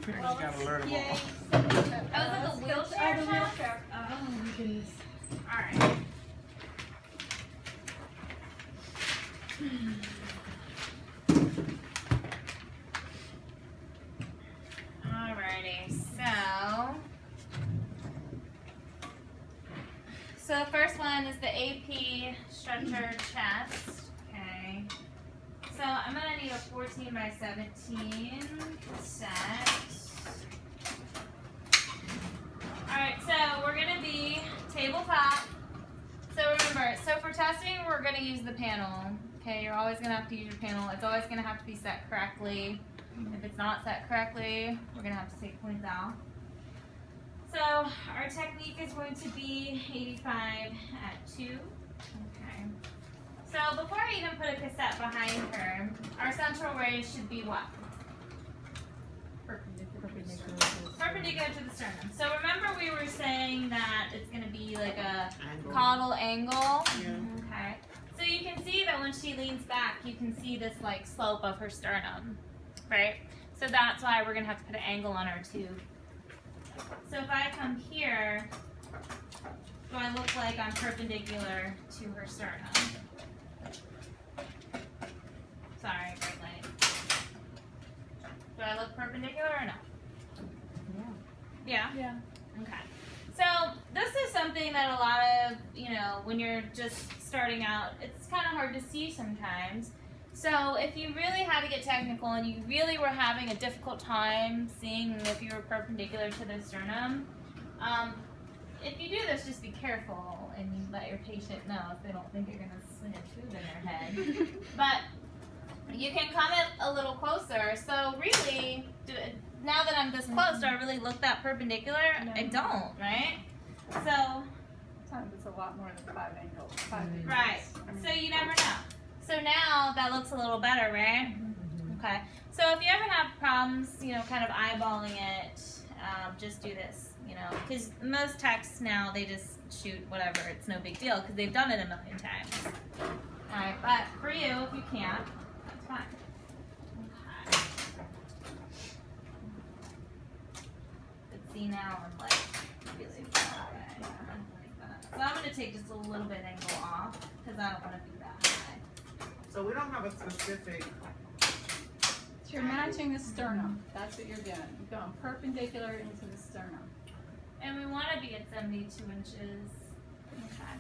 Pretty much gotta learn them all. Oh, is it the wheelchair? The wheelchair. Oh my goodness. Alright. Alrighty, so the first one is the AP stretcher chest. Okay. So I'm gonna need a 14 by 17 set. Alright, so we're gonna be tabletop. So remember, so for testing, we're gonna use the panel. Okay, you're always gonna have to use your panel. It's always gonna have to be set correctly. If it's not set correctly, we're gonna have to take points out. So our technique is going to be 85 at 2. Okay. So before I even put a cassette behind her, our central raise should be what? Perpendicular to the sternum. So remember we were saying that it's going to be like a caudal angle. Yeah. Okay. So you can see that when she leans back, you can see this like slope of her sternum, right? So that's why we're going to have to put an angle on her too. So if I come here, do I look like I'm perpendicular to her sternum? Sorry, great light. Do I look perpendicular or no? Yeah? Yeah. Okay. So this is something that a lot of, when you're just starting out, it's kind of hard to see sometimes. So if you really had to get technical and you really were having a difficult time seeing if you were perpendicular to the sternum, if you do this, just be careful and you let your patient know if they don't think you're going to swing a tube in their head. But you can come it a little closer. So really, now that I'm this close, do I really look that perpendicular? No. I don't, right? So, Sometimes it's a lot more than 5 angles. 5 degrees. right. So you never know. So now that looks a little better, right? Okay. So if you ever have problems, kind of eyeballing it, just do this, because most texts now, they just shoot whatever. It's no big deal because they've done it a million times. All right, but for you, if you can't, that's fine. Okay. But see now, I'm like really far away. Like that. So I'm going to take just a little bit angle off because I don't want to be that high. So we don't have a specific. So you're matching the sternum. That's what you're doing. You're going perpendicular into the sternum. And we want to be at 72 inches. Okay.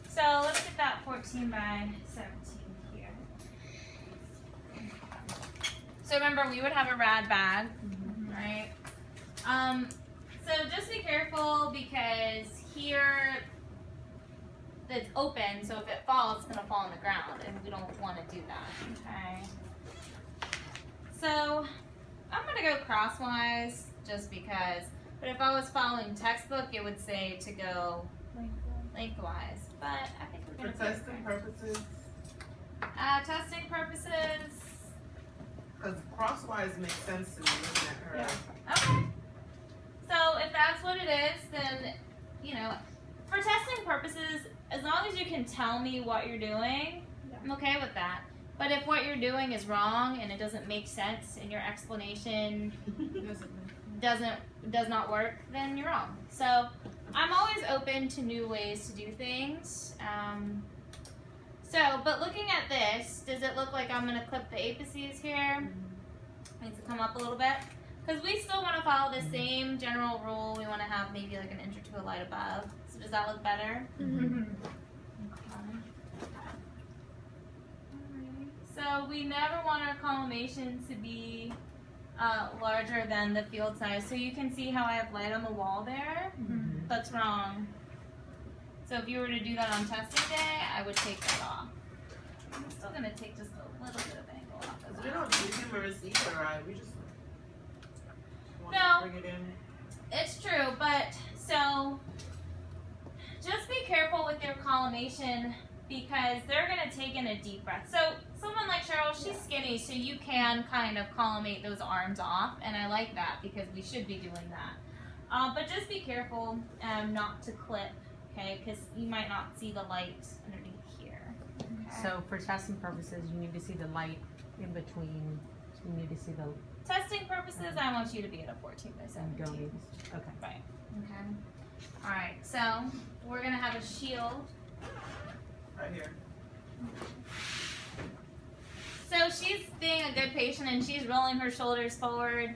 So let's get that 14 by 17 here. So remember, we would have a RAD bag, right? So just be careful because here it's open, so if it falls, it's going to fall on the ground, and we don't want to do that, okay? So I'm going to go crosswise just because, but if I was following textbook, it would say to go lengthwise, but I think we're For going to testing purposes, testing purposes. because crosswise makes sense to me looking at her. Yeah. Okay. So if that's what it is, then, for testing purposes, as long as you can tell me what you're doing, Yeah. I'm okay with that. But if what you're doing is wrong and it doesn't make sense and your explanation does not work, then you're wrong. So I'm always open to new ways to do things. But looking at this, does it look like I'm going to clip the apices here? Needs to come up a little bit. Because we still want to follow the same general rule. We want to have maybe like an inch or two of light above. So does that look better? So we never want our collimations to be larger than the field size. So you can see how I have light on the wall there. That's wrong. So if you were to do that on testing day, I would take that off. I'm still going to take just a little bit of angle off as We well. don't do him a receiver, right? We just want No. to bring it in. It's true, but so just be careful with your collimation because they're going to take in a deep breath. So someone like Cheryl, she's skinny, so you can kind of collimate those arms off, and I like that because we should be doing that. But just be careful not to clip, okay, because you might not see the light underneath here. Okay. So for testing purposes, you need to see the light in between. You need to see the testing purposes, I want you to be at a 14 by 17. Don't even. Okay. Right. Okay. All right. So we're gonna have a shield. Right here. So she's being a good patient and she's rolling her shoulders forward.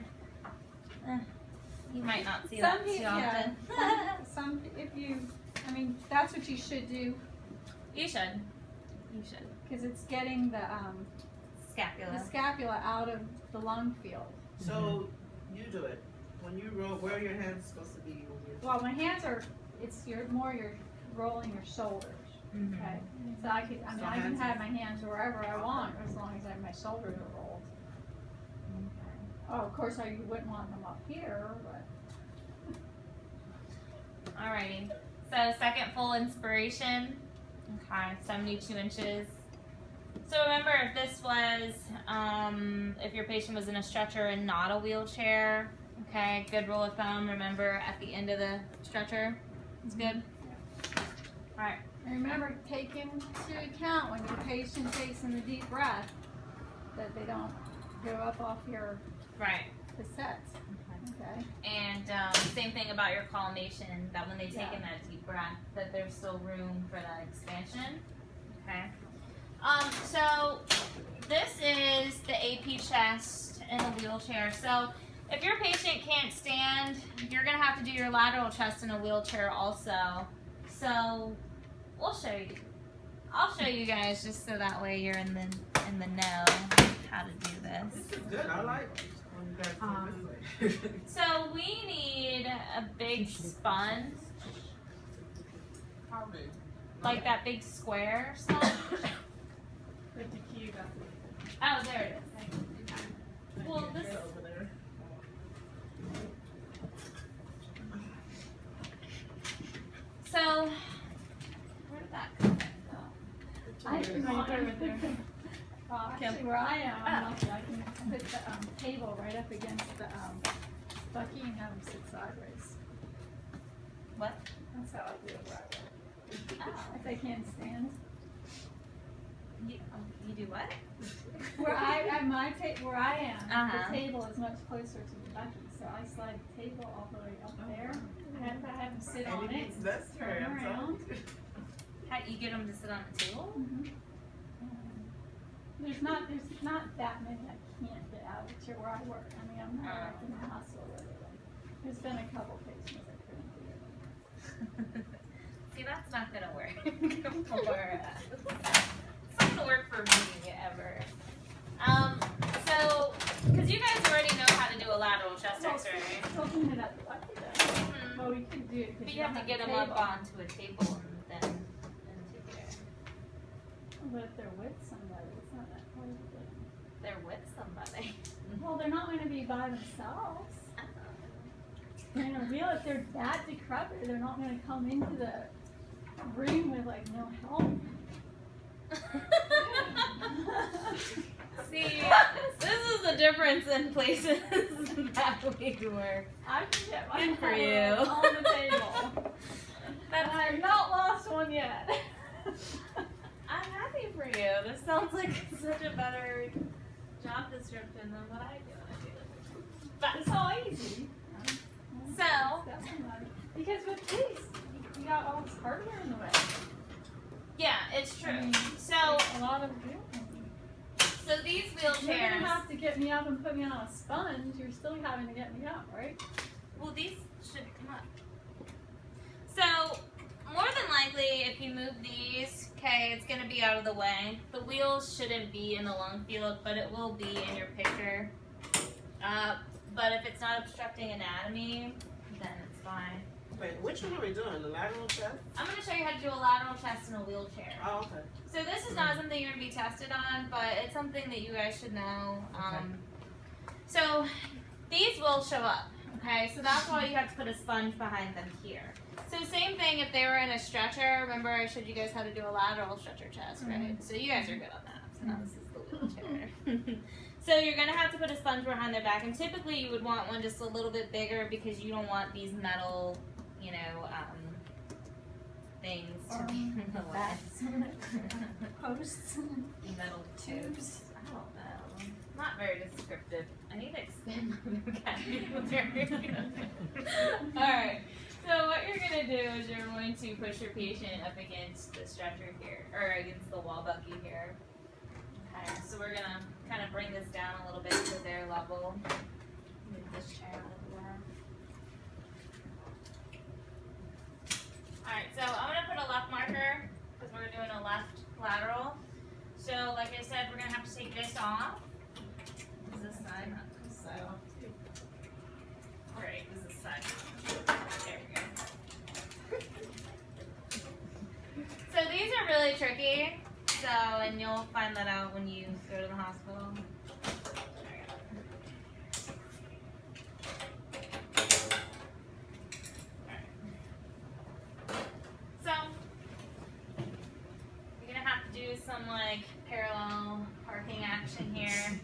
You might not see that too often. Some, I mean, that's what you should do. You should. You should. Because it's getting the Scapula. scapula out of the lung field. So you do it. When you roll, where are your hands supposed to be? Well, my hands are, you're rolling your shoulders. Mm-hmm. Okay. So I can have my hands wherever I want as long as my shoulders are rolled. Okay. Oh, of course you wouldn't want them up here, but. Alrighty. So second full inspiration. Okay, 72 inches. So remember, if this was, if your patient was in a stretcher and not a wheelchair, okay, good rule of thumb, remember at the end of the stretcher. It's good? Alright. And remember, take into account when your patient takes in the deep breath that they don't go up off your cassettes. Okay. And same thing about your collimation, that when they take in that deep breath, that there's still room for that expansion. Okay. So this is the AP chest in a wheelchair. So if your patient can't stand, you're gonna have to do your lateral chest in a wheelchair also. So we'll show you. I'll show you guys just so that way you're in the know how to do this. This is good. I like it. When you guys do it this way. So we need a big sponge, How big? like that big square sponge. Oh, there it is. Well, this. Over there. So where did that come from? Actually, where I am, I'm lucky. I can put the table right up against the Bucky and have them sit sideways. What? That's how I do it where I work. Oh. If they can't stand. You do what? Where I am, Uh-huh. the table is much closer to the Bucky, so I slide the table all the way up there. I have them sit And on it it. needs this turn I'm around. telling you. How you get them to sit on the table? There's not that many I can't get out of the chair where I work. I mean, I'm not like in the hospital or anything. There's been a couple patients I couldn't do it. See, that's not gonna work for it's not gonna work for me ever. So, because you guys already know how to do a lateral chest X-ray, Tilting it up the Bucky though. Mhm. Well, we could do it. 'Cause But you have to don't get the them up table. onto a table and then into there. But if they're with somebody, it's not that hard to do. They're with somebody. Well, they're not going to be by themselves. They're in a wheel. If they're that decrepit, they're not going to come into the room with like no help. See, this is the difference in places that we work. I can get my Good for elbow you. on the table. That's And I've not lost one yet. I'm happy for you. This sounds like such a better job description than what I do. But It's all easy. So- Because with these, you got all this hardware in the way. yeah, it's true. I mean, So a lot of doing. these You're gonna wheelchairs. have to get me up and put me on a sponge. You're still having to get me up, right? Well, these should come up. So more than likely, if you move these, okay, it's gonna be out of the way. The wheels shouldn't be in the lung field, but it will be in your picture. But if it's not obstructing anatomy, then it's fine. Wait, which one are we doing? The lateral chest? I'm going to show you how to do a lateral chest in a wheelchair. Oh, okay. So this is not something you're going to be tested on, but it's something that you guys should know. So these will show up, okay? So that's why you have to put a sponge behind them here. So same thing if they were in a stretcher. Remember I showed you guys how to do a lateral stretcher chest, right? So you guys are good on that. So now this is the wheelchair. So you're going to have to put a sponge behind their back, and typically you would want one just a little bit bigger because you don't want these metal, you know, things to be in the way. Posts. Metal tubes. I don't know. not very descriptive. I need to expand my vocabulary. Alright, so what you're going to do is you're going to push your patient up against the stretcher here, or against the wall bucky here. Okay, so we're going to kind of bring this down a little bit to their level. Move this chair out of the way. Alright, so I'm going to put a left marker because we're doing a left lateral. So, like I said, we're going to have to take this off. Is this side? Not this side. Great, this is side. There we go. So these are really tricky. So, and you'll find that out when you go to the hospital. So, you're gonna have to do some like parallel parking action here.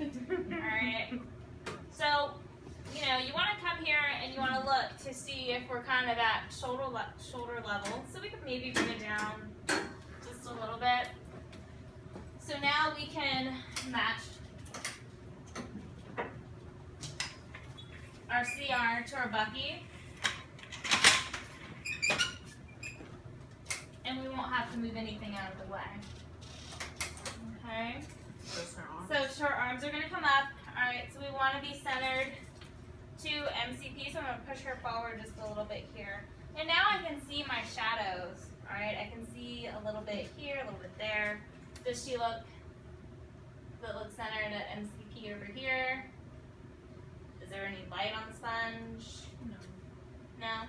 Alright. So, you know, you want to come here and you want to look to see if we're kind of at shoulder level. So we can maybe bring it down just a little bit. So now we can match our CR to our bucky. And we won't have to move anything out of the way. Okay? So her arms are going to come up. Alright, so we want to be centered to MCP, so I'm going to push her forward just a little bit here. And now I can see my shadows. Alright, I can see a little bit here, a little bit there. Does she look centered at MCP over here? Is there any light on the sponge? No. No?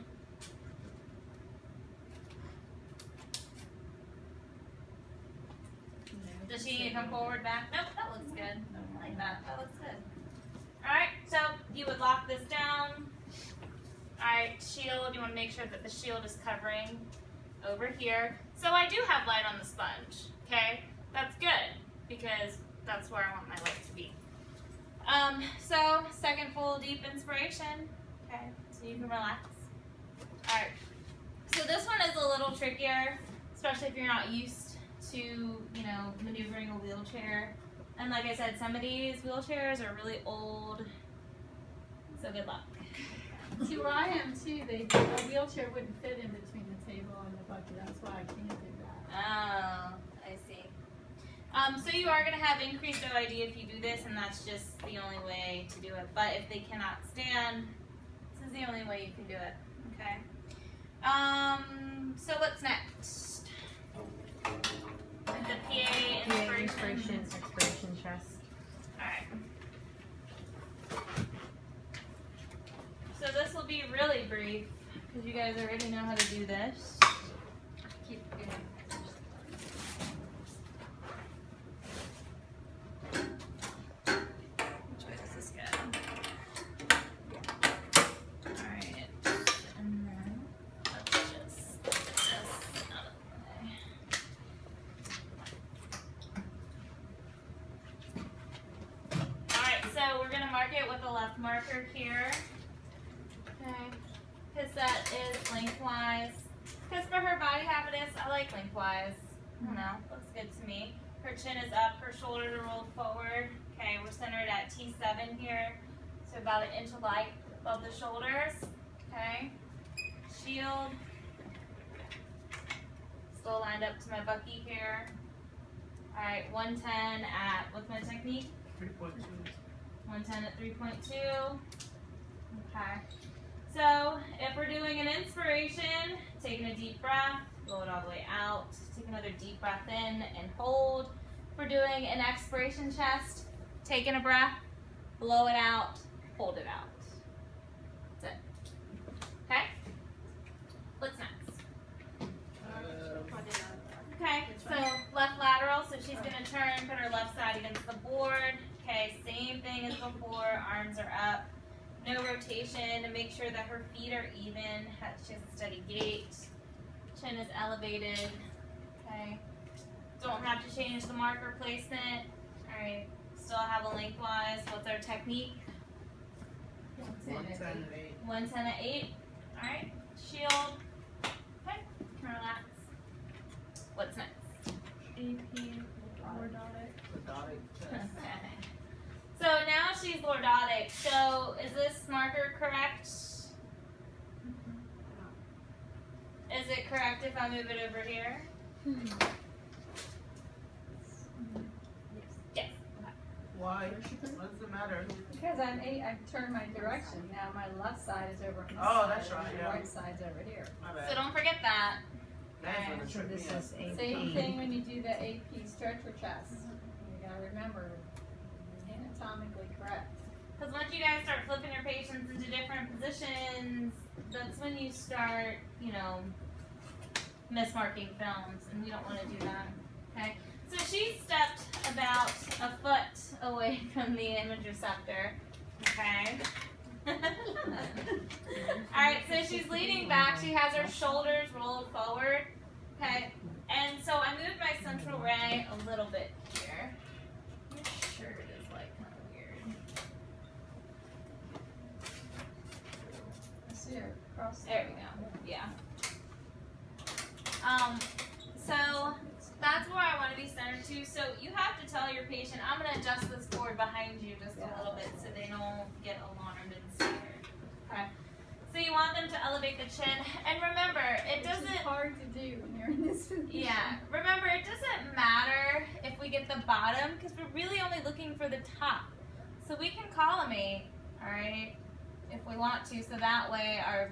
Does she need to come forward back? Nope, that looks good. I like that. That looks good. Alright, so you would lock this down. Alright, shield. You want to make sure that the shield is covering over here. So I do have light on the sponge. Okay? That's good because that's where I want my light to be. So second full deep inspiration. Okay, so you can relax. Alright. So this one is a little trickier, especially if you're not used to, you know, maneuvering a wheelchair. And like I said, some of these wheelchairs are really old. So good luck. See where I am too, a wheelchair wouldn't fit in between the table and the bucket. That's why I can't do that. Oh, I see. So you are going to have increased OID if you do this, and that's just the only way to do it. But if they cannot stand, this is the only way you can do it. Okay. So what's next? The PA inspiration. Expiration chest. Alright. So this will be really brief, because you guys already know how to do this. Keep going. Which way does this go? Alright. And then let's just get this out of the way. Alright, so we're going to mark it with a left marker here. Okay, because that is lengthwise. Because for her body habitus, I like lengthwise. I don't know, looks good to me. Her chin is up, her shoulders are rolled forward. Okay, we're centered at T7 here, so about an inch of light above the shoulders. Okay, shield. Still lined up to my bucky here. All right, 110 at, what's my technique? 3.2. 110 at 3.2. Okay. So, if we're doing an inspiration, taking a deep breath, blow it all the way out. Take another deep breath in and hold. If we're doing an expiration chest, taking a breath, blow it out, hold it out. That's it. Okay? What's next? Okay, so left lateral, so she's going to turn, put her left side against the board. Okay, same thing as before, arms are up. No rotation, and make sure that her feet are even. She has a steady gait. Chin is elevated. Okay. Don't have to change the marker placement. Alright. Still have a lengthwise. What's our technique? 110 and 8. 110 at 8. Alright. Shield. Okay. Relax. What's next? AP orthodotic. Orthodotic chest. Okay. So So now she's lordotic. So is this marker correct? Is it correct if I move it over here? Yes. Why? What does it matter? Because I turned my direction. Now my left side is over on this Oh, side. that's right, and yeah. the right side's over here. My So bad. don't forget that. That's Okay. gonna So trip this me up. is AP. Same thing when you do the AP stretcher chest. You gotta remember, anatomically correct. Because once you guys start flipping your patients into different positions, that's when you start, mismarking films, and we don't want to do that. Okay. So she stepped about a foot away from the image receptor. Okay. Alright, so she's leaning back. She has her shoulders rolled forward. Okay. And so I moved my central ray a little bit here. Your shirt is like kind of weird. I see her cross. There we go. Yeah. So that's where I want to be centered to. So you have to tell your patient, I'm going to adjust this board behind you just a little bit so they don't get alarmed and scared. Okay. So you want them to elevate the chin. And remember, it Which is doesn't, hard to do when you're in this position. yeah, remember it doesn't matter if we get the bottom because we're really only looking for the top. So we can collimate, all right, if we want to, so that way our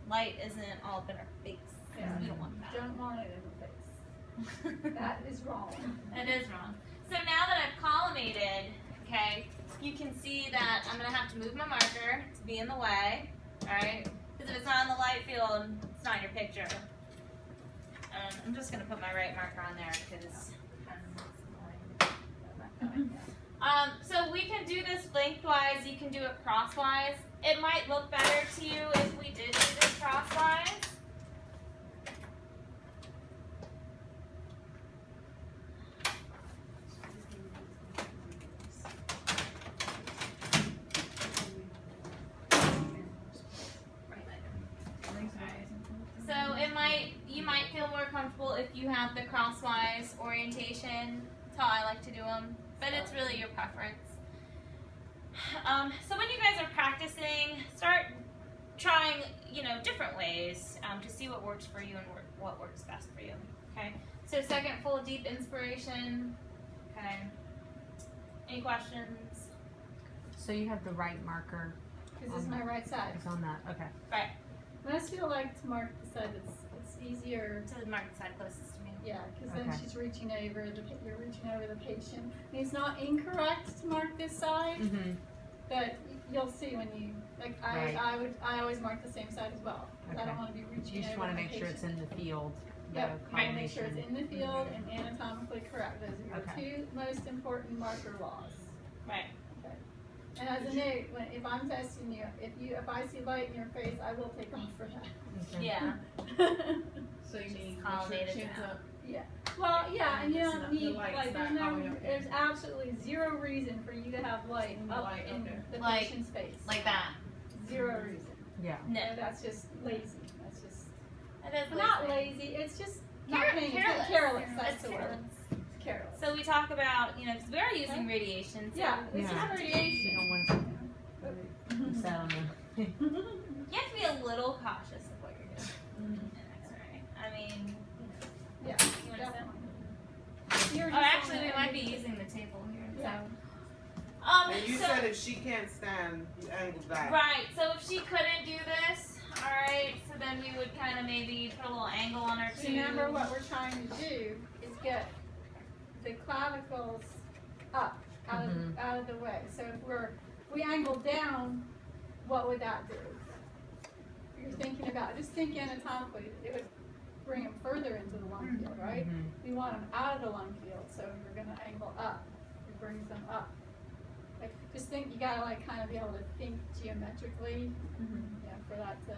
light isn't all up in our face. Yeah. We don't want that. Don't want it in the face. That is wrong. It is wrong. So now that I've collimated, okay, you can see that I'm going to have to move my marker to be in the way, alright? Because if it's not in the light field, it's not your picture. I'm just going to put my right marker on there because so we can do this lengthwise, you can do it crosswise. It might look better to you if we did do this crosswise. So you might feel more comfortable if you have the crosswise orientation. That's how I like to do them, but it's really your preference. So when you guys are practicing, start trying, different ways to see what works for you and what works best for you. Okay. So second full deep inspiration. Okay. Any questions? So you have the right marker. Because this is my right side. It's on that. Okay. Right. I just feel like to mark the side it's easier. To the market side closest to me. Yeah, because then Okay. she's reaching over, you're reaching over the patient. And it's not incorrect to mark this side, Mm-hmm. but you'll see when you, like, Right. I always mark the same side as well. 'Cause I Okay. don't want to be reaching You just over want to my make sure it's patient. in the field. The Yep, I want to make sure it's combination. in the field and anatomically correct. Those are your Okay. two most important marker laws. Right. Okay. And as a note, if I'm testing you, if I see light in your face, I will take off for that. Okay. Yeah. So you mean collimate it chin's down. up? Well, yeah, and you It's don't not- the need, light's like, not all the way up there. there's absolutely zero reason for you to have light The up light up in there. the Like- patient's face. Like that. Zero reason. Yeah. No. No, that's just lazy. That's just, It is not lazy, it's just not paying attention. Careless. Careless, that's It's the word. careless. It's careless. So we talk about, because we are using radiation. So Yeah, this Yeah. is You radiation. don't want to set on them. you have to be a little cautious of what you're doing in X-ray. I mean, Yeah, you want to definitely. sit? You're Oh, just actually, on we the might be end. using the table here. Yeah. So. And you so, said if she can't stand, you angle back. right. So if she couldn't do this, all right. So then we would kind of maybe put a little angle on her too. Remember what we're trying to do is get the clavicles up, out of the way. So if we angle down, what would that do? If you're thinking about, just think anatomically, it would bring them further into the lung field, right? Mhm. We want them out of the lung field, so you're gonna angle up. It brings them up. Like, just think, you gotta like kind of be able to think geometrically, yeah, for that to.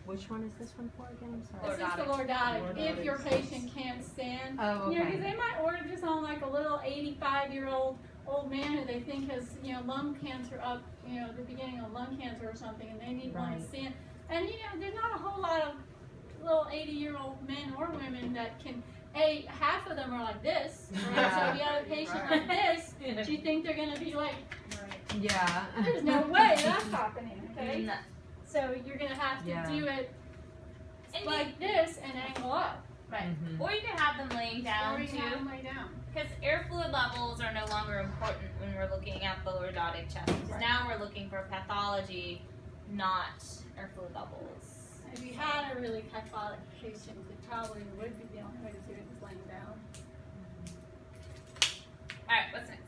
Which one is this one for again? I'm sorry. This is the lordotic, if your Lordotic. patient can't stand. Oh, You know, because okay. they might order this on like a little 85-year-old old man who they think has, lung cancer up, the beginning of lung cancer or something, and they need one to Right. stand. And, there's not a whole lot of little 80-year-old men or women that can, half of them are like this, right? Yeah. So if you have a patient like this, do you think they're gonna be like, Yeah. there's no way that's happening, okay? No. So you're gonna have to Yeah. do it And like this and angle up. right. Mhm. Or you can have them laying down Or you have too. them lay down. Because air fluid levels are no longer important when we're looking at lordotic chest. Because Right. now we're looking for pathology, not air fluid levels. If you had a really kypholic patient, it probably would be the only way to do it is laying down. Alright, what's next?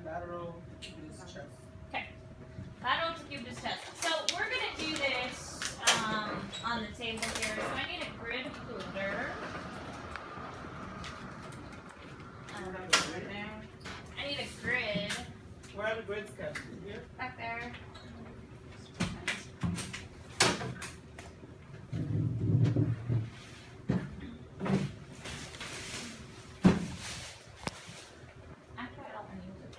Lateral decubitus chest. Lateral decubitus chest. So we're going to do this on the table here. So I need a grid holder. I need a grid Where are the grids kept? Here? back there. Actually, I don't want to use it.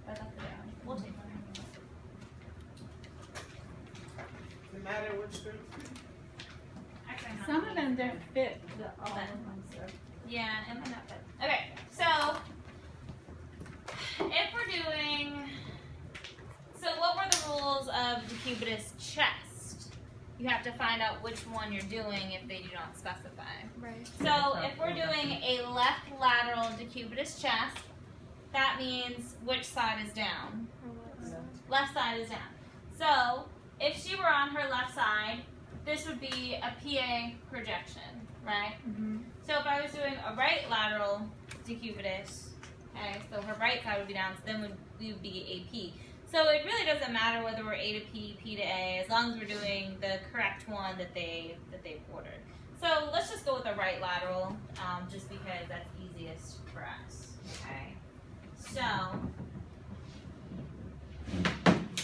I left it down. We'll take one. Does it matter which grid? Actually, I'm not Some gonna of them use it. don't fit all Okay. of them, so. Yeah, it might not fit. Okay, so if we're doing, so what were the rules of decubitus chest? You have to find out which one you're doing if they do not specify. Right. So if we're doing a left lateral decubitus chest, that means which side is down? Left side is down. So if she were on her left side, this would be a PA projection, right? Mm-hmm. So if I was doing a right lateral decubitus, okay, so her right side would be down, so then we would be AP. So it really doesn't matter whether we're A to P, P to A, as long as we're doing the correct one that they've ordered. So let's just go with a right lateral, just because that's easiest for us. Okay. So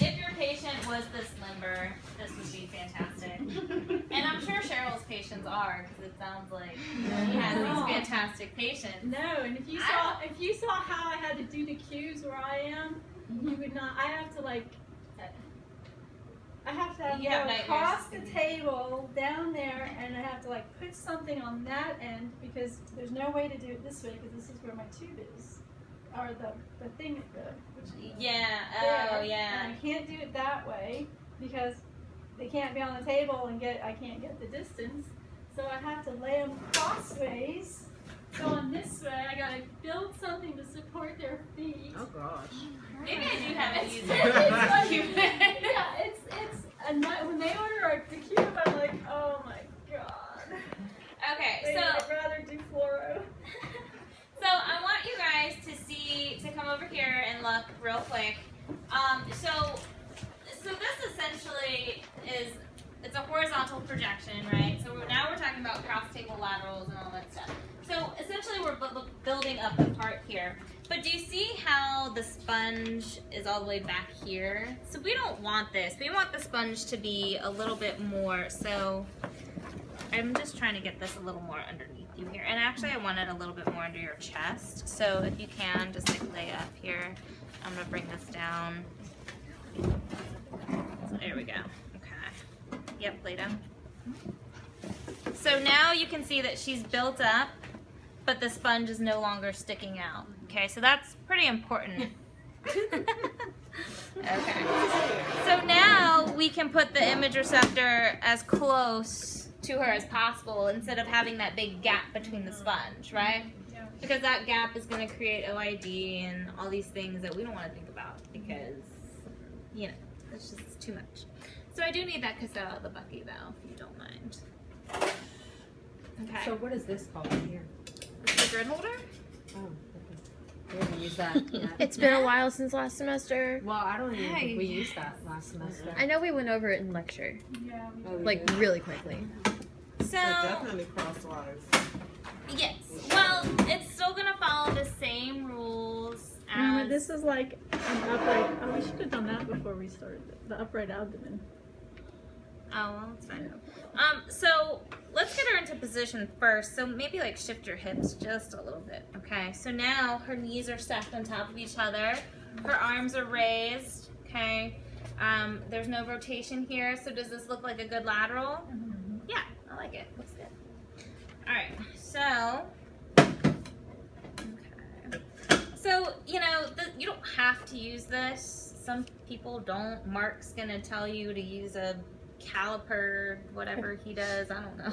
if your patient was this limber, this would be fantastic. And I'm sure Cheryl's patients are, because it sounds like he has these fantastic patients. No, and if you saw how I had to do the cues where I am, you would not. I have to You have go nightmares. across the table down there, and I have to like put something on that end because there's no way to do it this way because this is where my tube is, or the thing which Yeah, there, oh yeah. And I can't do it that way because they can't be on the table and I can't get the distance. So I have to lay them crossways, going this way. I gotta build something to support their feet. Oh gosh. Maybe I do have it It's used. like- yeah, it's and when they order the cube, I'm like, oh my god. Okay, I'd so rather do fluoro. so I want you guys to come over here and look real quick. So this essentially it's a horizontal projection, right? So now we're talking about cross table laterals and all that stuff. So essentially we're building up the part here. But do you see how the sponge is all the way back here? So we don't want this. We want the sponge to be a little bit more. So I'm just trying to get this a little more underneath you here. And actually I want it a little bit more under your chest. So if you can, just like lay up here. I'm gonna bring this down. So there we go. Okay. Yep, lay down. So now you can see that she's built up, but the sponge is no longer sticking out. Okay, so that's pretty important. Okay. So now we can put the image receptor as close to her as possible instead of having that big gap between the sponge, right? Yeah. Because that gap is going to create OID and all these things that we don't want to think about because, you know, it's just too much. So I do need that cassette out of the bucket though, if you don't mind. Okay. So what is this called here? The grid holder? Oh, okay. We haven't used that yet. It's been a while since last semester. Well, I don't even think we used that last semester. I know we went over it in lecture, Yeah, we Oh, we like did. really quickly. So, So definitely crosswise. yes. Well, it's still going to follow the same rules Remember, as... this is like an upright. Oh, we should have done that before we started. The upright abdomen. Oh, well, that's fine. So let's get her into position first. So maybe like shift your hips just a little bit. Okay, so now her knees are stacked on top of each other. Her arms are raised. Okay, there's no rotation here. So does this look like a good lateral? Yeah, I like it. Looks good. Alright, so. Okay. So, you know, you don't have to use this. Some people don't. Mark's gonna tell you to use a caliper, whatever he does. I don't know.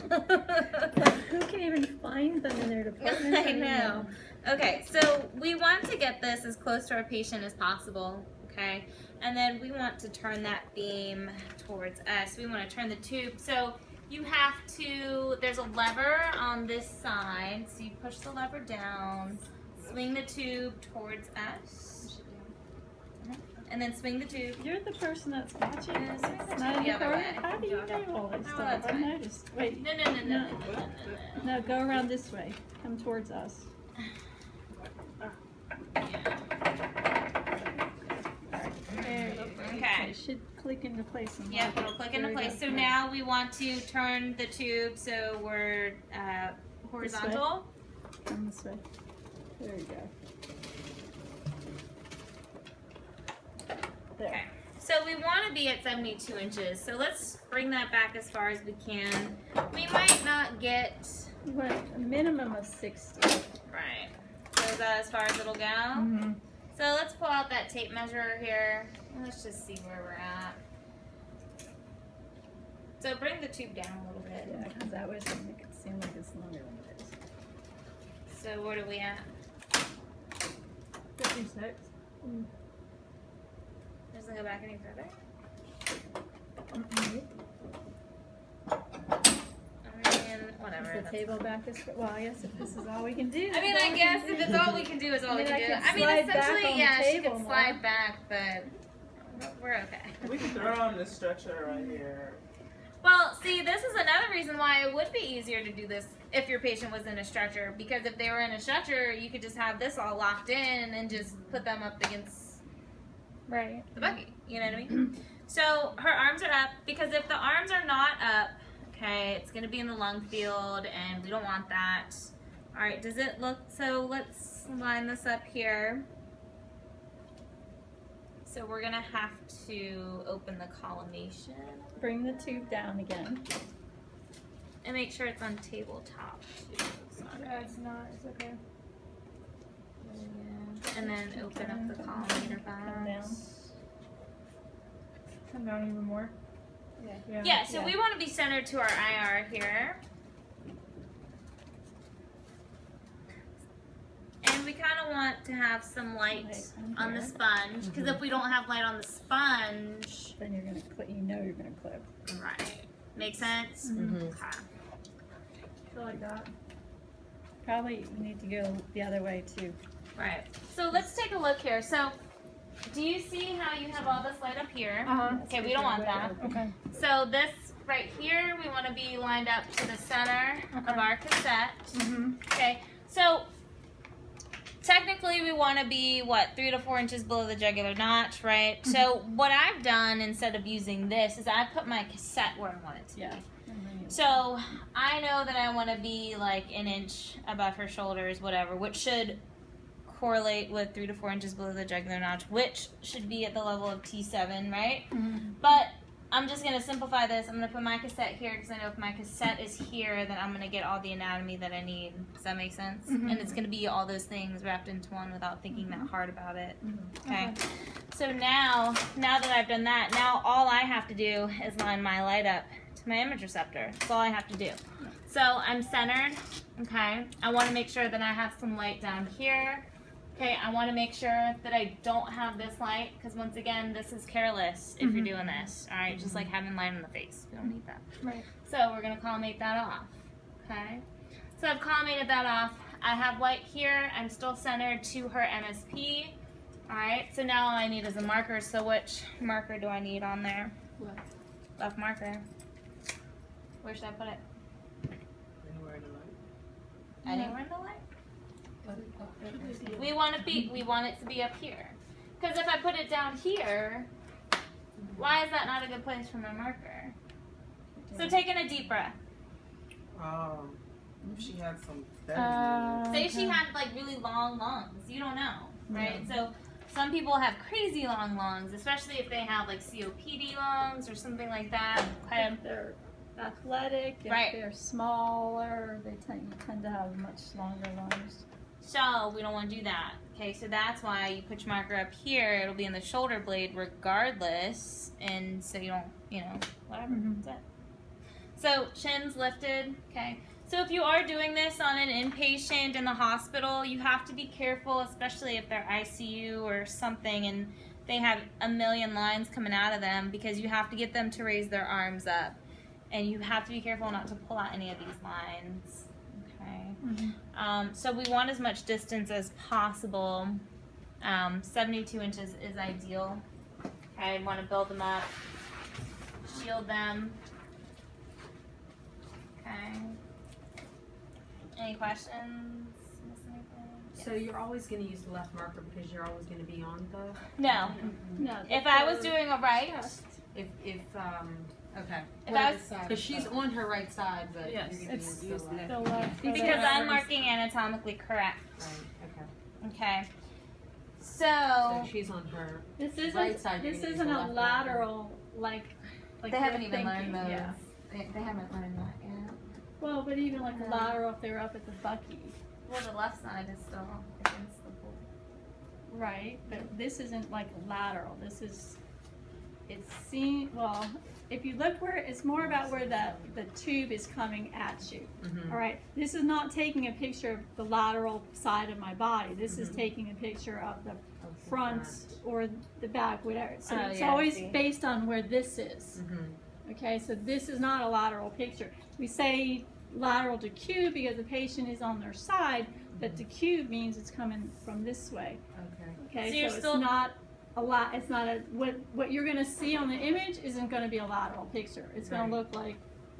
Who can even find them in their department? I know. Okay, so we want to get this as close to our patient as possible, okay? And then we want to turn that beam towards us. We want to turn the tube. So you have to, there's a lever on this side. So you push the lever down, swing the tube towards us. And then swing the tube. You're the person that's watching. Yeah, swing the It's tube not in the the other car. way. How do you know all this Oh, stuff? that's I fine. noticed. Wait. No. No, go around this way. Come towards us. There you go. Okay. It should click into place. And Yep, it'll click into There you place. go. So now we want to turn the tube so we're horizontal. Come this way. There you go. There. Okay. So we want to be at 72 inches. So let's bring that back as far as we can. We might not get You want a minimum of 60. right. So is that as far as it'll go? Mm-hmm. So let's pull out that tape measure here. Let's just see where we're at. So bring the tube down a little bit. Yeah, because that way it's going to make it seem like it's longer than it is. So what are we at? 56. Doesn't go back any further? I mean, whatever. Is the that's table fine. back this way? Well, I guess if this is all we can do. I mean, that's I all we guess can if do. it's all we can do, is all we can do. can I mean, slide back essentially, on the yeah, she table could more. slide back, but we're okay. We can throw on the stretcher right here. Well, see, this is another reason why it would be easier to do this if your patient was in a stretcher. Because if they were in a stretcher, you could just have this all locked in and just put them up against Right. the bucket. You know what I mean? So her arms are up, because if the arms are not up, okay, it's going to be in the lung field, and we don't want that. All right, does it look, so let's line this up here. So we're going to have to open the collimation Bring the tube down again. and make sure it's on tabletop too. Sorry. it's not. It's okay. Yeah. And then open up the collimator Come back. down. Come down even more. Yeah, so we want to be centered to our IR here. And we kind of want to have some light on the sponge, because if we don't have light on the sponge, Then you're gonna clip. You know you're gonna clip. right. Make sense? Mm-hmm. Okay. Feel like that. Probably you need to go the other way too. Right. So let's take a look here. So, do you see how you have all this light up here? Okay, we don't want that. Okay. So this right here, we want to be lined up to the center of our cassette. Mm-hmm. Okay, so technically we want to be, 3 to 4 inches below the jugular notch, right? So what I've done instead of using this is I put my cassette where I want it to be. Yeah. So I know that I want to be like an inch above her shoulders, whatever, which should correlate with 3 to 4 inches below the jugular notch, which should be at the level of T7, right? Mm-hmm. But I'm just going to simplify this. I'm going to put my cassette here, because I know if my cassette is here, then I'm going to get all the anatomy that I need. Does that make sense? Mhm. And it's going to be all those things wrapped into one without thinking that hard about it. Okay. So now that I've done that, now all I have to do is line my light up to my image receptor. That's all I have to do. So I'm centered. Okay. I want to make sure that I have some light down here. Okay, I want to make sure that I don't have this light, because once again, this is careless if you're doing this. All right, just like having light on the face. We don't need that. Right. So we're going to collimate that off. Okay. So I've collimated that off. I have light here. I'm still centered to her MSP. All right. So now all I need is a marker. So which marker do I need on there? Left marker. Where should I put it? Anywhere in the light. Anywhere in the light? We want it to be up here. Because if I put it down here, why is that not a good place for my marker? So taking a deep breath. If she had some feathers. Say she had like really long lungs. You don't know, right? So some people have crazy long lungs, especially if they have like COPD lungs or something like that. Okay. athletic, if Right. they're smaller, you tend to have much longer lungs. So we don't want to do that. Okay, so that's why you put your marker up here. It'll be in the shoulder blade regardless, and so you don't, whatever. Mhm. That's it. So chin's lifted. Okay. So if you are doing this on an inpatient in the hospital, you have to be careful, especially if they're ICU or something, and they have a million lines coming out of them, because you have to get them to raise their arms up, and you have to be careful not to pull out any of these lines. Okay. So we want as much distance as possible. 72 inches is ideal. Okay, I want to build them up, shield them. Okay. Any questions? Miss anything? So you're always going to use the left marker because you're always going to be on the. No. No. If I was doing a right, If okay. if I was, Because she's on her right side, but Yes, you're going to it's use the left. the left. because I'm marking anatomically correct. Right. Okay. Okay. So So she's on her. This isn't. Right side, you're This gonna use isn't the a left lateral like. they haven't you're even thinking, learned those. Yeah. They haven't learned that yet. Well, but even like a lateral if they were up at the Bucky. Well, the left side is still against the pole. Right, but this isn't like lateral. This is, it's seen, well, if you look where, it's more about where the tube is coming at you. Mm-hmm. All right, this is not taking a picture of the lateral side of my body. This is Mhm. taking a picture of the front or the back, whatever. So Oh, it's yeah, I always see. based on where this is. Mm-hmm. Okay, so this is not a lateral picture. We say lateral to cube because the patient is on their side, but to cube means it's coming from this way. Okay. Okay, So you're so still- it's not a lot. It's not a what you're gonna see on the image isn't gonna be a lateral picture. It's gonna Right. look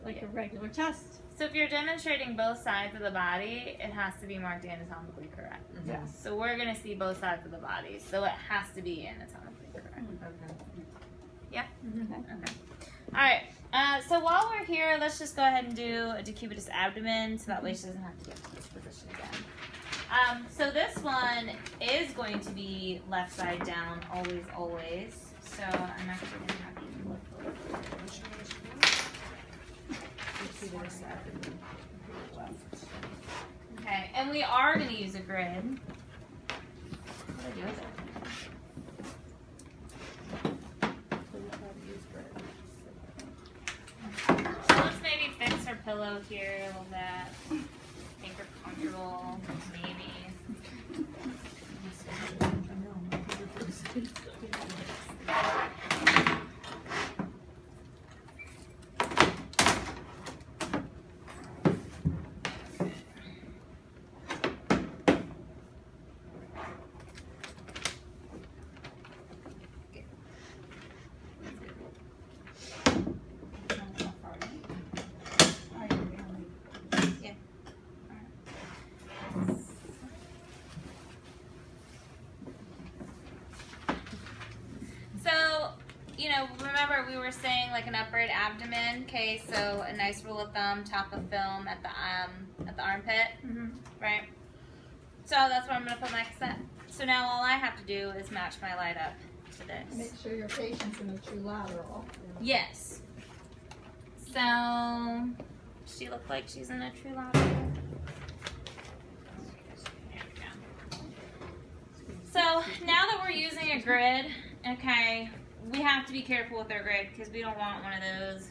like a regular chest. So if you're demonstrating both sides of the body, it has to be marked anatomically correct. Mm-hmm. Yes. So we're gonna see both sides of the body, so it has to be anatomically correct. Okay. Okay. Okay. All right. So while we're here, let's just go ahead and do a decubitus abdomen, so that way she doesn't have to get to this position again. So this one is going to be left side down, always, always. So I'm actually gonna have you look. Decubitus abdomen. Okay, and we are gonna use a grid. What do I do with it? So let's maybe fix her pillow here a little bit. Make her comfortable, maybe. So, remember we were saying like an upward abdomen. Okay, so a nice rule of thumb, top of film at the armpit, right? So that's where I'm gonna put my cassette. So now all I have to do is match my light up to this. Make sure your patient's in a true lateral. Yes. So she looked like she's in a true lateral. There we go. So now that we're using a grid, okay, we have to be careful with our grid because we don't want one of those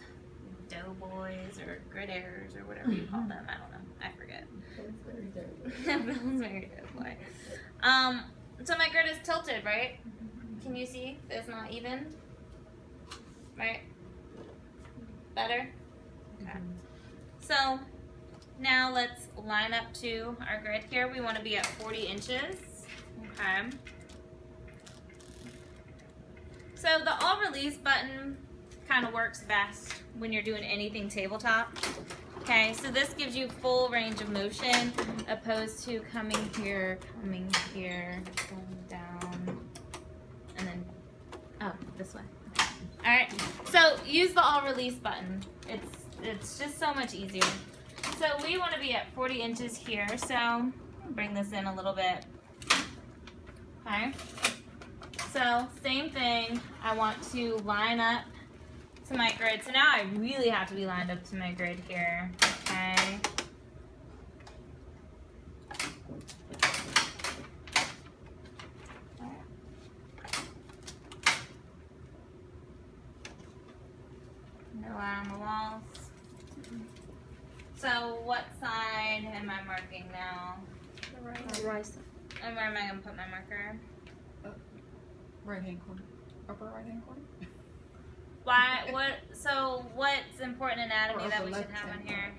doughboys or grid errors or whatever you call them. I don't know. I forget. It's very dirty. Bill's very doughboy. So my grid is tilted, right? Can you see? It's not even. Right? Better? Okay. So now let's line up to our grid here. We want to be at 40 inches. Okay. So the all release button kind of works best when you're doing anything tabletop. Okay, so this gives you full range of motion opposed to coming here, going down, and then, oh, this way. All right, so use the all release button. It's just so much easier. So we want to be at 40 inches here, so bring this in a little bit. Okay, so same thing, I want to line up to my grid. So now I really have to be lined up to my grid here. Okay. No line on the walls. So what side am I marking now? And where am I gonna put my marker? Right hand corner. Upper right hand corner. Why? What? So what's important anatomy Or that upper we should left have on hand. here?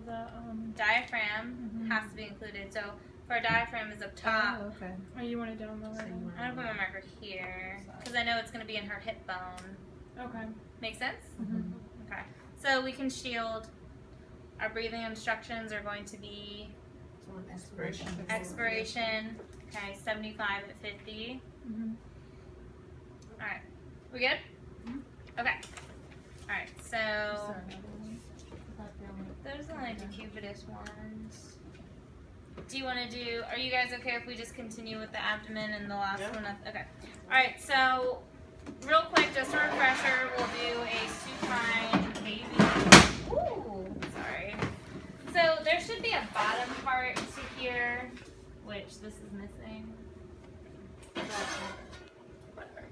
The Diaphragm has to be included. So for a diaphragm is up top. Oh, okay. Oh, you want it down lower? So you want I'm gonna put my marker here because I know it's gonna be in her hip bone. Okay. Make sense? Mhm. Okay. So we can shield. Our breathing instructions are going to be So on expiration. expiration. Okay, 75 at 50. Mhm. All right. We good? Okay. All right. So those are like the cupidous ones. Do you want to do? Are you guys okay if we just continue with the abdomen and the last Yeah. one? Okay. All right. So real quick, just a refresher, we'll do a supine KB. Ooh, sorry. So there should be a bottom part to here, which this is missing. Whatever.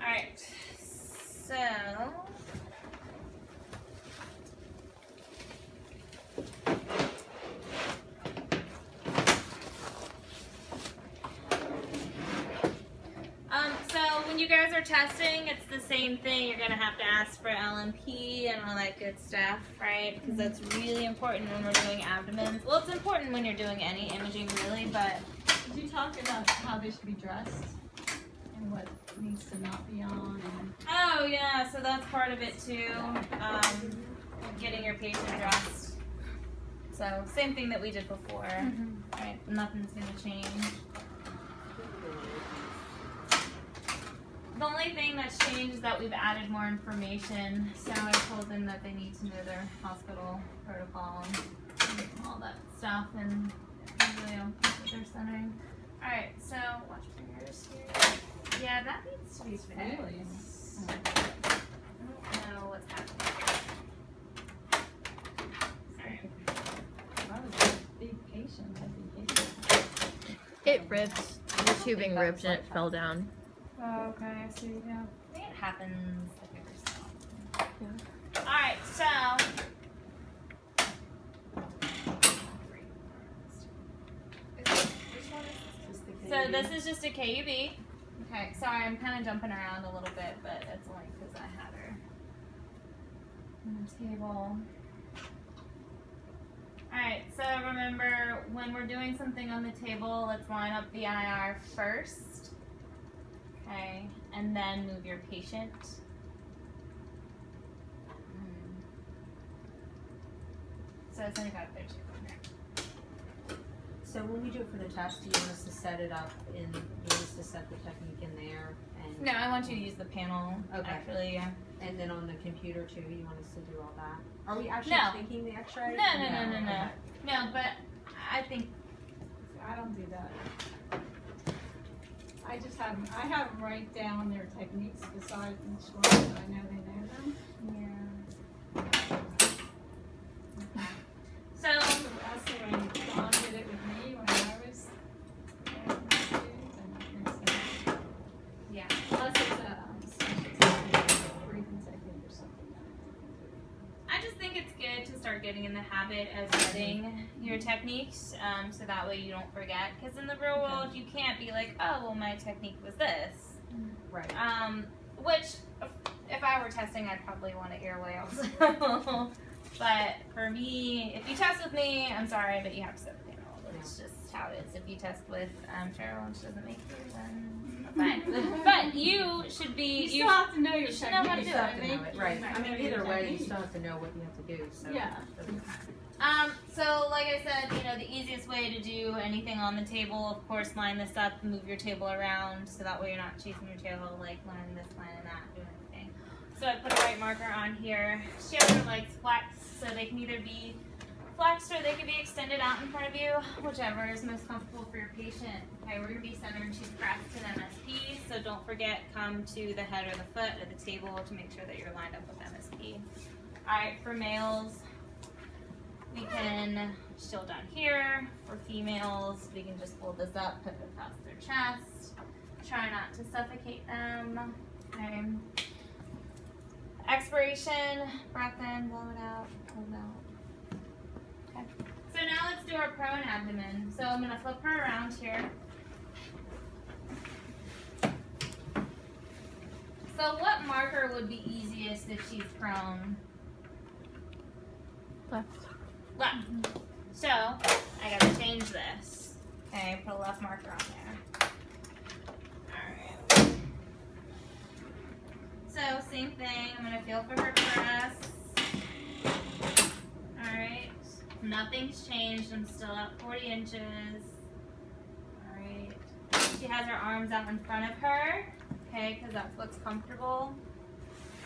All right. So. So when you guys are testing, it's the same thing. You're gonna have to ask for LMP and all that good stuff, right? Because that's really important when we're doing abdomens. Well, it's important when you're doing any imaging, really, but Did you talk about how they should be dressed and what needs to not be on? And oh yeah, so that's part of it too. Getting your patient dressed. So same thing that we did before, right? Nothing's gonna change. The only thing that's changed is that we've added more information. So I told them that they need to know their hospital protocol and all that stuff, and usually I'll put what they're centering. All right, so watch fingers here. Yeah, that needs to be fixed. Really? I don't know what's happening. All right. I was a big patient, I think. It ripped. The tubing ripped and it fell down. Oh, okay, I see. Yeah, I think it happens like every so often. All right, so. So this is just a KUB. Okay, sorry, I'm kind of jumping around a little bit, but it's only because I had her on the table. Alright, so remember, when we're doing something on the table, let's line up the IR first. Okay, and then move your patient. So it's only got 13 on there. So when we do it for the test, do you want us to set it up in, you want us to set the technique in there and? No, I want you to use the panel, Okay. actually, yeah. And then on the computer too, you want us to do all that? Are we actually No. taking the X-ray? No. Okay. No, but I think I don't do that. I just have them, I have them write down their techniques beside each one, so I know they know them. so. That's the way John did it with me when I was Yeah. Unless it's a breathing technique or something. I just think it's good to start getting in the habit of writing your techniques, so that way you don't forget. Because in the real world, you can't be like, oh, well, my technique was this. Right. Which, if I were testing, I'd probably want to airway also. But for me, if you test with me, I'm sorry, but you have to set the panel. It's just how it is. If you test with Cheryl and she doesn't make you, then fine. But you should be. You still have to know your should know how to technique. do You it. have to know it, right. I mean, either way, you still have to know what you have to do, so. Yeah. So like I said, you know, the easiest way to do anything on the table, of course, line this up, move your table around, so that way you're not chasing your table, like lining this, lining that, doing anything. So I put a white marker on here. She has her legs flexed, so they can either be flexed or they could be extended out in front of you, whichever is most comfortable for your patient. Okay, we're gonna be centered to crest and MSP, so don't forget, come to the head or the foot or the table to make sure that you're lined up with MSP. Alright, for males, we can shield down here. For females, we can just fold this up, put it across their chest. Try not to suffocate them. Okay. Expiration, breath in, blow it out, hold it out. Okay. So now let's do our prone abdomen. So I'm gonna flip her around here. So what marker would be easiest if she's prone? Left. Left. So I gotta change this. Okay, put a left marker on there. Alright. So same thing, I'm gonna feel for her breasts. Alright. Nothing's changed, I'm still at 40 inches. Alright. She has her arms out in front of her. Okay, because that's what's comfortable.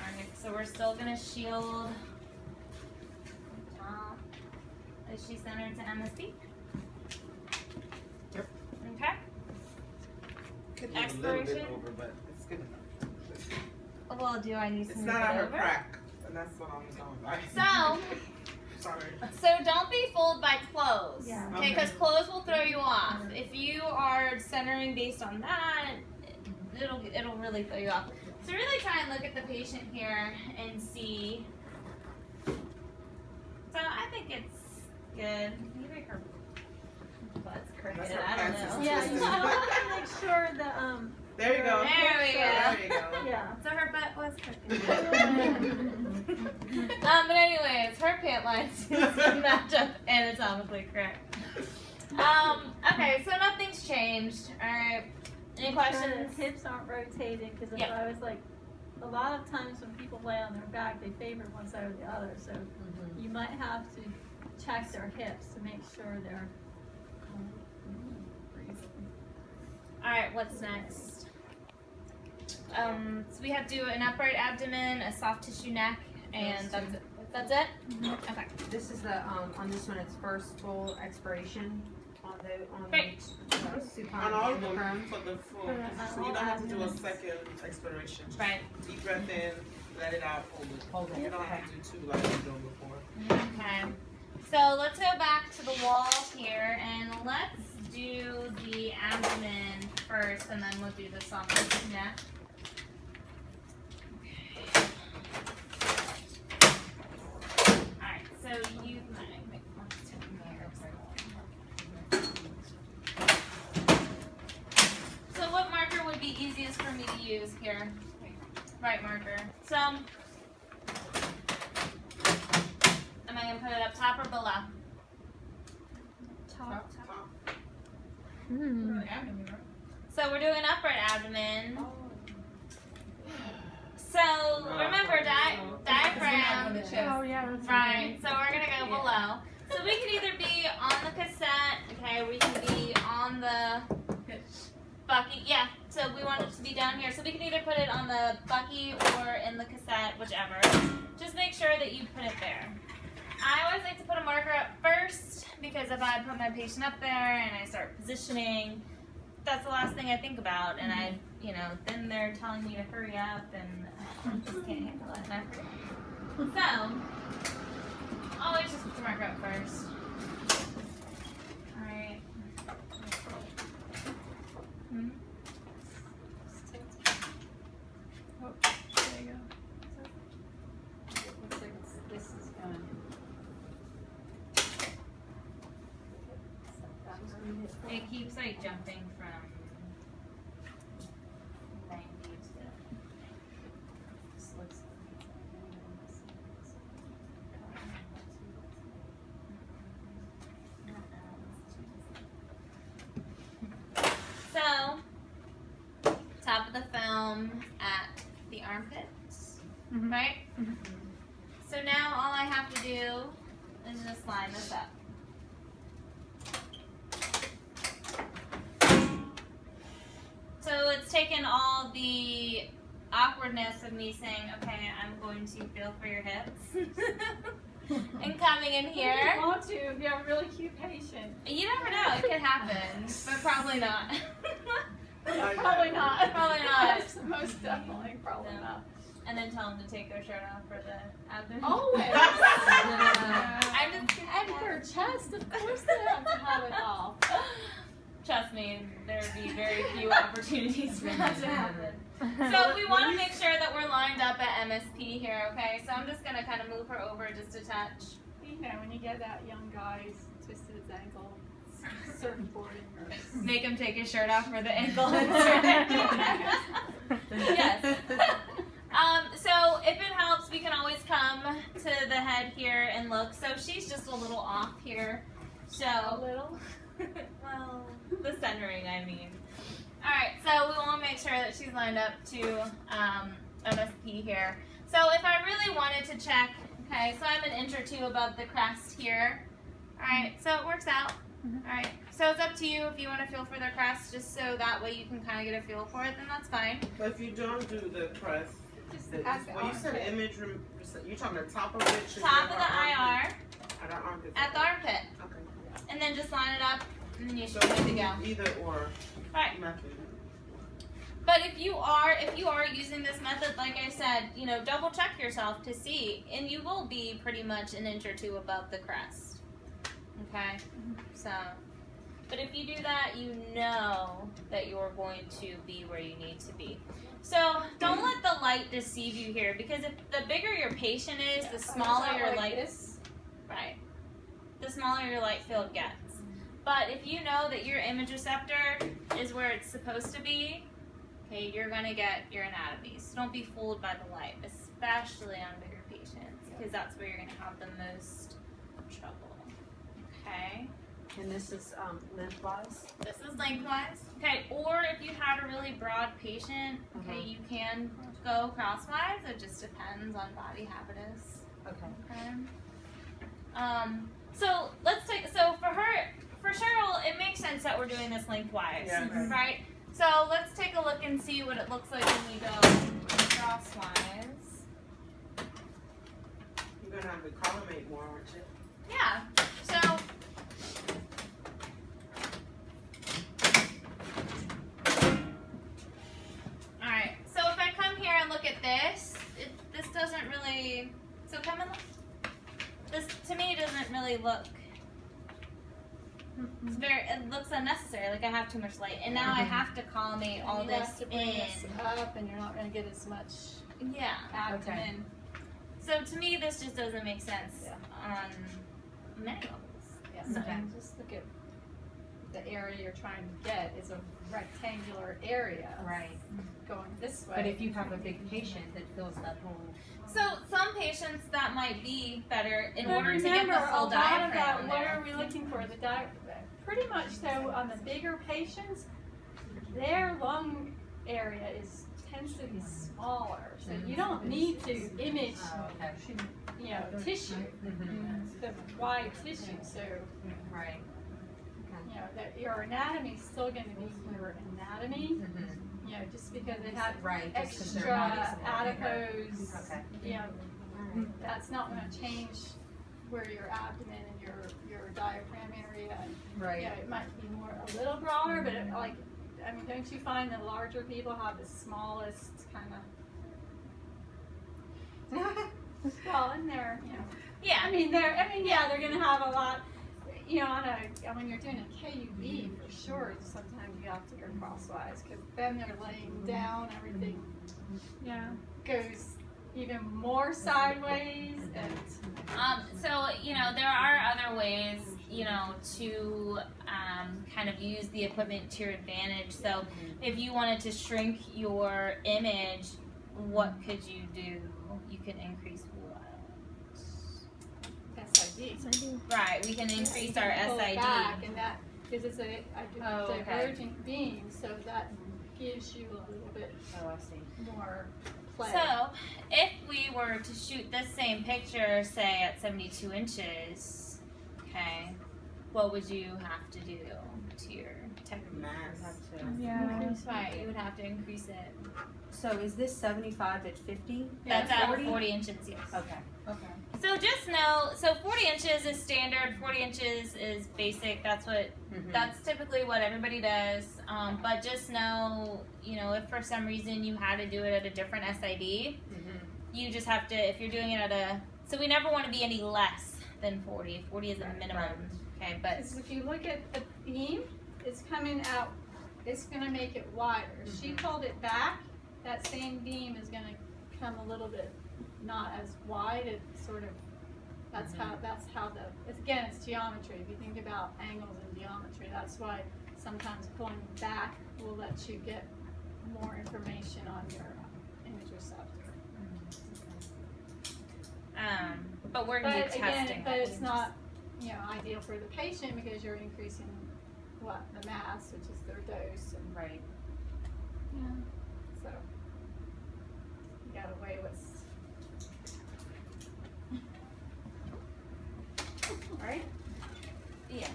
Alright, so we're still gonna shield. Top. Is she centered to MSP? Yep. Okay. Could be a little bit Expiration. over, but it's good enough. Well, do I need It's to move not it on her over? crack, and that's what I'm going by. So, Sorry. don't be fooled by clothes. Yeah. Okay, because clothes will throw you off. If you are centering based on that, it'll really throw you off. So really try and look at the patient here and see. So I think it's good. Maybe her butt's crooked. That's her I don't pants know. is Yeah, you twisted. want to make sure that There you go. There we go. There you go. yeah. So her butt was crooked. But anyways, her pant line seems to match up anatomically correct. Okay, so nothing's changed. Alright. Any Make sure questions? the hips aren't rotating, because if Yep. I was like, a lot of times when people lay on their back, they favor one side or the other, so you might have to check their hips to make sure they're Alright, what's next? So we have to do an upright abdomen, a soft tissue neck, and that's it. That's it? Okay. This is the, on this one, it's first full expiration on the Great. supine On all of and the them prone. for the full. For So you all don't have to do a abdomens. second expiration. Right. Deep breath in, let it out, hold it. Hold it. You don't have to do two like you've done before. Okay. So let's go back to the wall here and let's do the abdomen first and then we'll do the soft tissue neck. Alright, so you So what marker would be easiest for me to use here? Right marker. So am I gonna put it up top or below? top. Hmm. So we're doing upright abdomen. So remember diaphragm. Oh yeah. That's Right. So we're gonna go below. So we can either be on the cassette, okay, or we can be on the bucky. Yeah. So we want it to be down here. So we can either put it on the bucky or in the cassette, whichever. Just make sure that you put it there. I always like to put a marker up first because if I put my patient up there and I start positioning, that's the last thing I think about, and then they're telling me to hurry up, and I just can't handle it. And I forget. So, always just put the marker up first. All right. Hmm? Oh, there you go. Looks like this is going. It keeps like jumping from 90 to. This looks. So, top of the foam at the armpits, Mhm. right? So now all I have to do is just line this up. So it's taken all the awkwardness of me saying, okay, I'm going to feel for your hips. and coming in If here. you want to, if you have a really cute patient. You never know, it could happen, but probably not. Probably not. Probably not. Most definitely, probably No. not. And then tell them to take their shirt off for the abdomen. Always. I'm just kidding. And for chest, of course they have to have it off. Trust me, there would be very few opportunities for that to happen. So we want to make sure that we're lined up at MSP here, okay? So I'm just going to kind of move her over just a touch. You know, when you get that young guy who's twisted his ankle, surfboarding or Make him take his shirt off for the ankle. Yes. So if it helps, we can always come to the head here and look. So she's just a little off here. So, a little. well, the centering, I mean. All right, so we want to make sure that she's lined up to MSP here. So if I really wanted to check, okay, so I'm an inch or two above the crest here. All right, so it works out. All right, so it's up to you if you want to feel for the crest, just so that way you can kind of get a feel for it, then that's fine. But if you don't do the crest, Just the, at the when you said armpit. image, you're talking the top of it? should Top be of the her IR, armpit. At the armpit. at the armpit, Okay. and then just line it up, and then you So should be good to go. either or Right. method. But if you are using this method, like I said, you know, double check yourself to see, and you will be pretty much an inch or two above the crest. Okay, so, but if you do that, you know that you're going to be where you need to be. So don't let the light deceive you here, because if the bigger your patient is, the smaller your like light. this. Right. The smaller your light field gets. But if you know that your image receptor is where it's supposed to be, okay, you're gonna get your anatomy. So don't be fooled by the light, especially on bigger patients, because that's where you're gonna have the most trouble. Okay. And this is lengthwise. This is lengthwise. Okay, or if you had a really broad patient, okay, you can go crosswise. It just depends on body habitus. Okay. Okay. So let's take, so for Cheryl, it makes sense that we're doing this lengthwise, Yeah. right? So let's take a look and see what it looks like when we go crosswise. You're gonna have to collimate more, aren't you? Yeah, so. Alright, so if I come here and look at this, this doesn't really, so come and look. This, to me, doesn't really look, it's it looks unnecessary, like I have too much light. And now I have to collimate all You this have to bring in. this up, and you're not going to get as much Yeah. abdomen. So to me, this just doesn't make sense Yeah. on many levels. Yeah, so Okay. just look at the area you're trying to get is a rectangular area Right. going this way. But if you have a big patient that fills that whole. So some patients that might be better in But order to get remember, the full a lot of that, diaphragm what there. are we looking for? Pretty much so on the bigger patients, their lung area tends to be smaller. So you don't need to image, Oh, okay. you know, tissue, the wide tissue. So Right. you know that your anatomy is still going to be your anatomy. You know, just because it has Right. Just 'cause extra their body's a little bigger. adipose, Okay. you know, that's not going to change where your abdomen and your diaphragm area. And, Right. you know, it might be more a little broader, but it, like, I mean, don't you find that larger people have the smallest kind of? Well, and they're, you know, Yeah. yeah, they're going to have a lot. You know, when you're doing a KUB, for sure, sometimes you have to go crosswise because then they're laying down, everything goes even more sideways. And So, you know, there are other ways, you know, to kind of use the equipment to your advantage. So if you wanted to shrink your image, what could you do? You can increase what? SID. Right, we can increase our Pull it SID. back, and that because it's a Oh, okay. divergent beam, so that gives you a little bit Oh, I see. more play. So, if we were to shoot this same picture, say at 72 inches, okay, what would you have to do to your technique? Mass. Yeah. Right, you would have to increase it. So is this 75 at 50? That's Yeah, at 40? 40 inches, yes. Okay. So So just know, so 40 inches is standard, 40 inches is basic. That's typically what everybody does. But just know, if for some reason you had to do it at a different SID, you just have to, if you're doing it so we never want to be any less than 40. 40 is a minimum. Right. Okay, but If you look at the beam, it's coming out, it's gonna make it wider. She pulled it back, that same beam is gonna come a little bit not as wide, it's sort of, that's how again, it's geometry. If you think about angles and geometry, that's why sometimes pulling back will let you get more information on your image receptor. but we're gonna be testing. But it's not, ideal for the patient because you're increasing the mass, which is their dose, and Right. so you gotta weigh what's right. Yeah.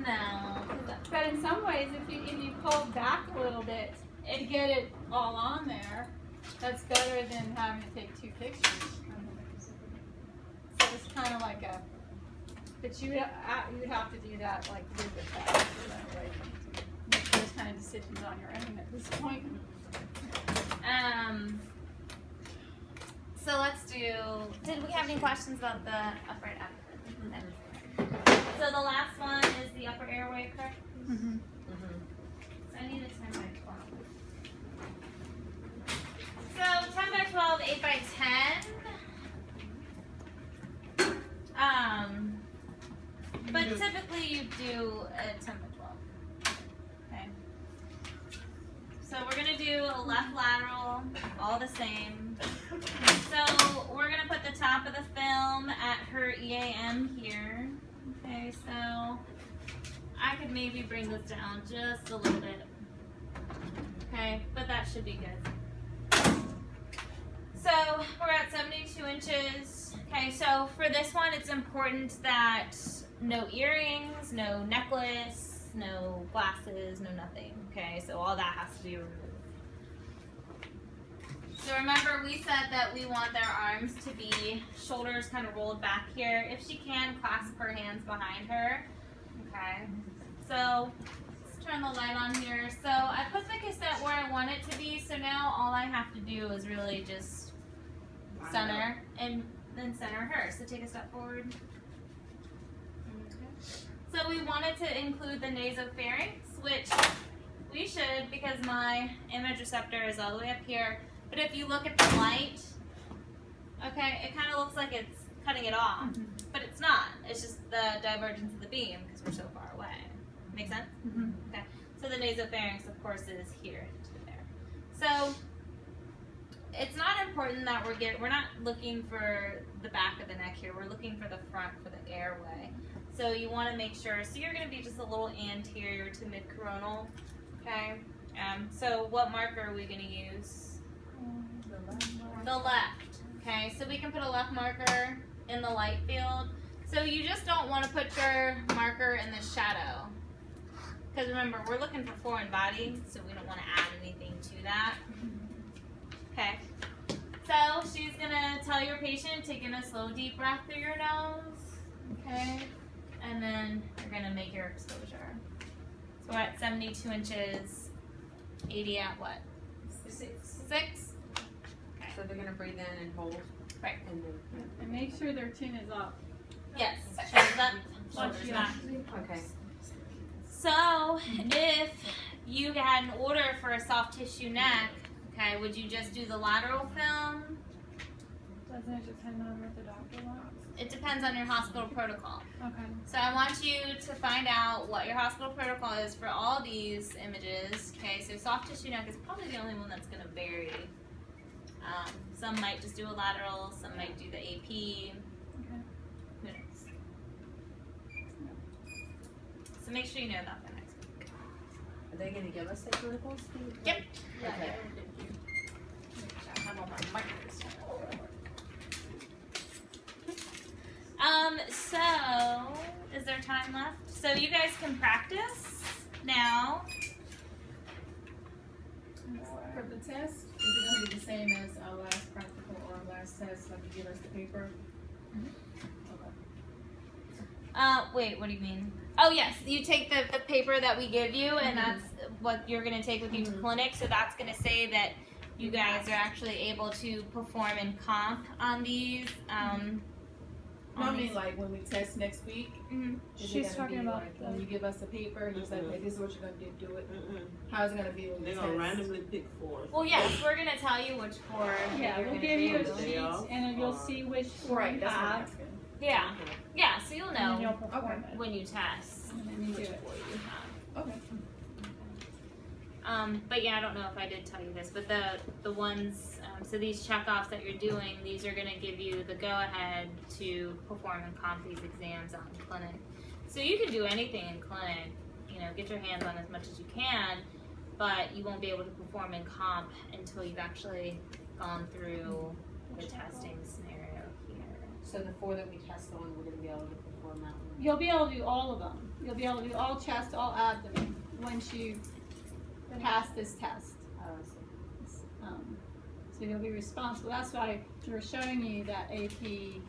No. But in some ways, if you pull back a little bit to get it all on there, that's better than having to take 2 pictures. So it's kind of like but you would have to do that like with the test, make those kind of decisions on your own at this point. So let's do. Did we have any questions about the upper and abdomen? So the last one is the upper airway, correct? So I need a 10 by 12. So 10 by 12, 8 by 10. But typically you do a 10 by 12. Okay. So we're gonna do a left lateral, all the same. So we're gonna put the top of the film at her EAM here. Okay, so I could maybe bring this down just a little bit. Okay, but that should be good. So we're at 72 inches. Okay, so for this one, it's important that no earrings, no necklace, no glasses, no nothing. Okay, so all that has to be removed. So remember, we said that we want their arms to be shoulders kind of rolled back here. If she can, clasp her hands behind her. Okay, so let's turn the light on here. So I put the cassette where I want it to be, so now all I have to do is really just center and then center her. So take a step forward. Okay. So we wanted to include the nasopharynx, which we should because my image receptor is all the way up here. But if you look at the light, okay, it kind of looks like it's cutting it off, but it's not. It's just the divergence of the beam because we're so far away. Make sense? Okay. So the nasopharynx, of course, is here to there. So it's not important that we're not looking for the back of the neck here. We're looking for the front, for the airway. So you want to make sure. So you're going to be just a little anterior to mid-coronal. Okay. So what marker are we going to use? The left. Okay, so we can put a left marker in the light field. So you just don't want to put your marker in the shadow. Because remember, we're looking for foreign body, so we don't want to add anything to that. Okay. So she's going to tell your patient, take in a slow, deep breath through your nose. Okay. And then you're going to make your exposure. So we're at 72 inches, 80 at what? 6? So they're gonna breathe in and hold. Right. And make sure their chin is up. Yes. Shoulders up, shoulders back. Okay. So if you had an order for a soft tissue neck, okay, would you just do the lateral film? Doesn't it depend on what the doctor wants? It depends on your hospital protocol. Okay. So I want you to find out what your hospital protocol is for all these images. Okay, so soft tissue neck is probably the only one that's going to vary. Some might just do a lateral, some might do the AP. Okay. Who knows? So make sure you know that for next week. Are they gonna give us the clinicals? Yep. Okay. I have all my markers. So is there time left? So you guys can practice now. For the test, is it going to be the same as our last practical or last test, like you give us the paper? Wait, what do you mean? Oh yes, you take the paper that we give you, and that's what you're gonna take with you to clinic. So that's gonna say that you guys are actually able to perform in comp on these. No, I mean like when we test next week. Mhm. Is She's it gonna talking be about like the- when you give us the paper, you say, okay, this is what you're gonna do it. How's it gonna be when we They're test? gonna randomly pick 4. Well, yes, we're gonna tell you which 4. Yeah, you're we'll gonna give you a do. Day sheet off, and you'll or- see which four Right, you that's what I'm have, asking. Yeah, yeah. So you'll and then you'll know perform it, when you test. and then you do which it. 4 you have. Okay. But yeah, I don't know if I did tell you this, but the ones, so these checkoffs that you're doing, these are gonna give you the go-ahead to perform and comp these exams out in clinic. So you can do anything in clinic, you know, get your hands on as much as you can, but you won't be able to perform in comp until you've actually gone through the testing scenario here. So the 4 that we test on, we're gonna be able to perform that one. You'll be able to do all of them. You'll be able to do all chest, all abdomen, once you pass this test. So you'll be responsible. That's why we're showing you that AP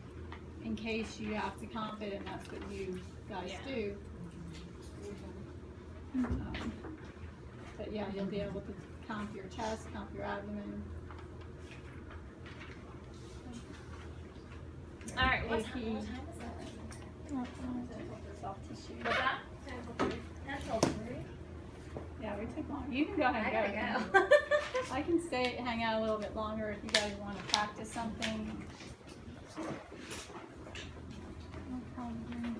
in case you have to comp it, and that's what you guys Yeah. do. But yeah, you'll be able to comp your chest, comp your abdomen. All right, what AP. time is that? Soft tissue. What's that? Yeah, we took long. You can go ahead and go. I can stay, hang out a little bit longer if you guys want to practice something. No problem.